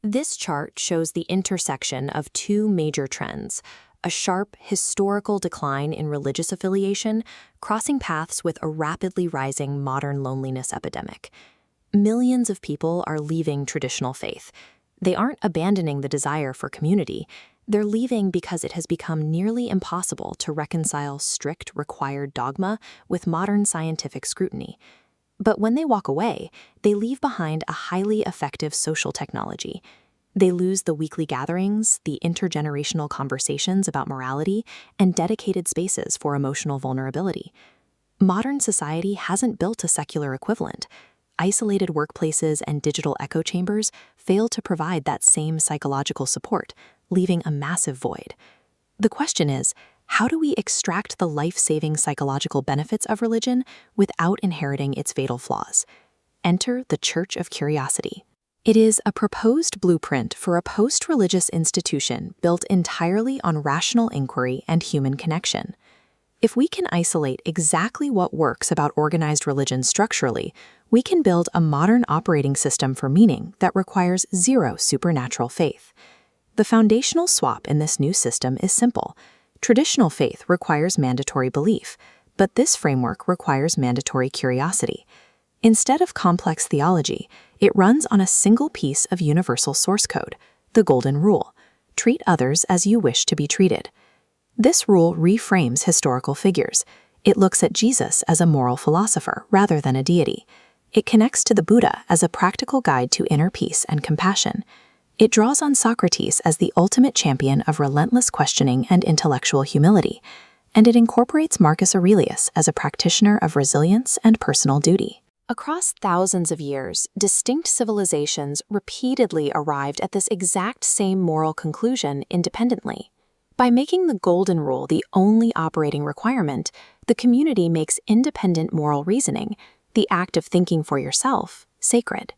This chart shows the intersection of two major trends: a sharp historical decline in religious affiliation, crossing paths with a rapidly rising modern loneliness epidemic. Millions of people are leaving traditional faith. They aren't abandoning the desire for community. They're leaving because it has become nearly impossible to reconcile strict required dogma with modern scientific scrutiny. But when they walk away, they leave behind a highly effective social technology. They lose the weekly gatherings, the intergenerational conversations about morality, and dedicated spaces for emotional vulnerability. Modern society hasn't built a secular equivalent. Isolated workplaces and digital echo chambers fail to provide that same psychological support, leaving a massive void. The question is, how do we extract the life-saving psychological benefits of religion without inheriting its fatal flaws? Enter the Church of Curiosity. It is a proposed blueprint for a post-religious institution built entirely on rational inquiry and human connection. If we can isolate exactly what works about organized religion structurally, we can build a modern operating system for meaning that requires zero supernatural faith. The foundational swap in this new system is simple. Traditional faith requires mandatory belief, but this framework requires mandatory curiosity. Instead of complex theology, it runs on a single piece of universal source code, the Golden Rule: treat others as you wish to be treated. This rule reframes historical figures. It looks at Jesus as a moral philosopher rather than a deity. It connects to the Buddha as a practical guide to inner peace and compassion. It draws on Socrates as the ultimate champion of relentless questioning and intellectual humility, and it incorporates Marcus Aurelius as a practitioner of resilience and personal duty. Across thousands of years, distinct civilizations repeatedly arrived at this exact same moral conclusion independently. By making the Golden Rule the only operating requirement, the community makes independent moral reasoning, the act of thinking for yourself, sacred.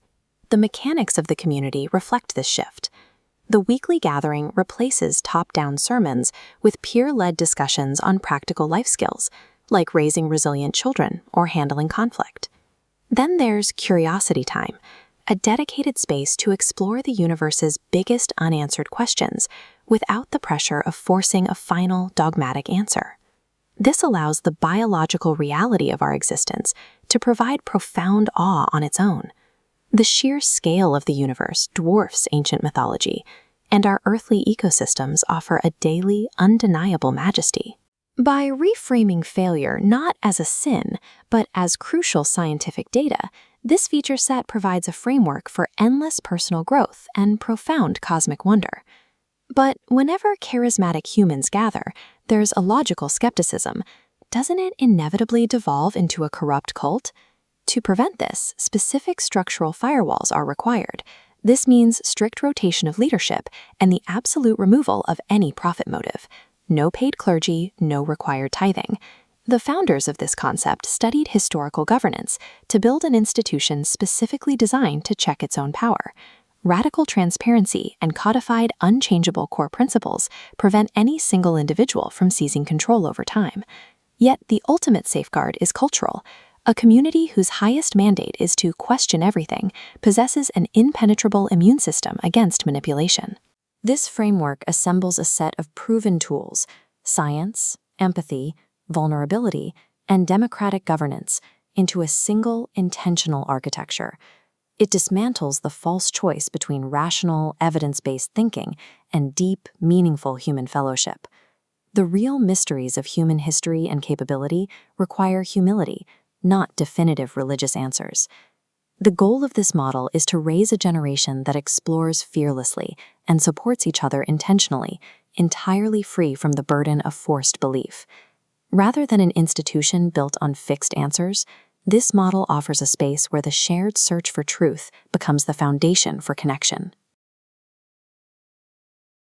The mechanics of the community reflect this shift. The weekly gathering replaces top-down sermons with peer-led discussions on practical life skills, like raising resilient children or handling conflict. Then there's curiosity time, a dedicated space to explore the universe's biggest unanswered questions without the pressure of forcing a final dogmatic answer. This allows the biological reality of our existence to provide profound awe on its own. The sheer scale of the universe dwarfs ancient mythology, and our earthly ecosystems offer a daily, undeniable majesty. By reframing failure not as a sin, but as crucial scientific data, this feature set provides a framework for endless personal growth and profound cosmic wonder. But whenever charismatic humans gather, there's a logical skepticism. Doesn't it inevitably devolve into a corrupt cult? To prevent this, specific structural firewalls are required. This means strict rotation of leadership and the absolute removal of any profit motive. No paid clergy, no required tithing. The founders of this concept studied historical governance to build an institution specifically designed to check its own power. Radical transparency and codified unchangeable core principles prevent any single individual from seizing control over time. Yet the ultimate safeguard is cultural. A community whose highest mandate is to question everything possesses an impenetrable immune system against manipulation. This framework assembles a set of proven tools: science, empathy, vulnerability, and democratic governance into a single, intentional architecture. It dismantles the false choice between rational, evidence-based thinking and deep, meaningful human fellowship. The real mysteries of human history and capability require humility, not definitive religious answers. The goal of this model is to raise a generation that explores fearlessly and supports each other intentionally, entirely free from the burden of forced belief. Rather than an institution built on fixed answers, this model offers a space where the shared search for truth becomes the foundation for connection.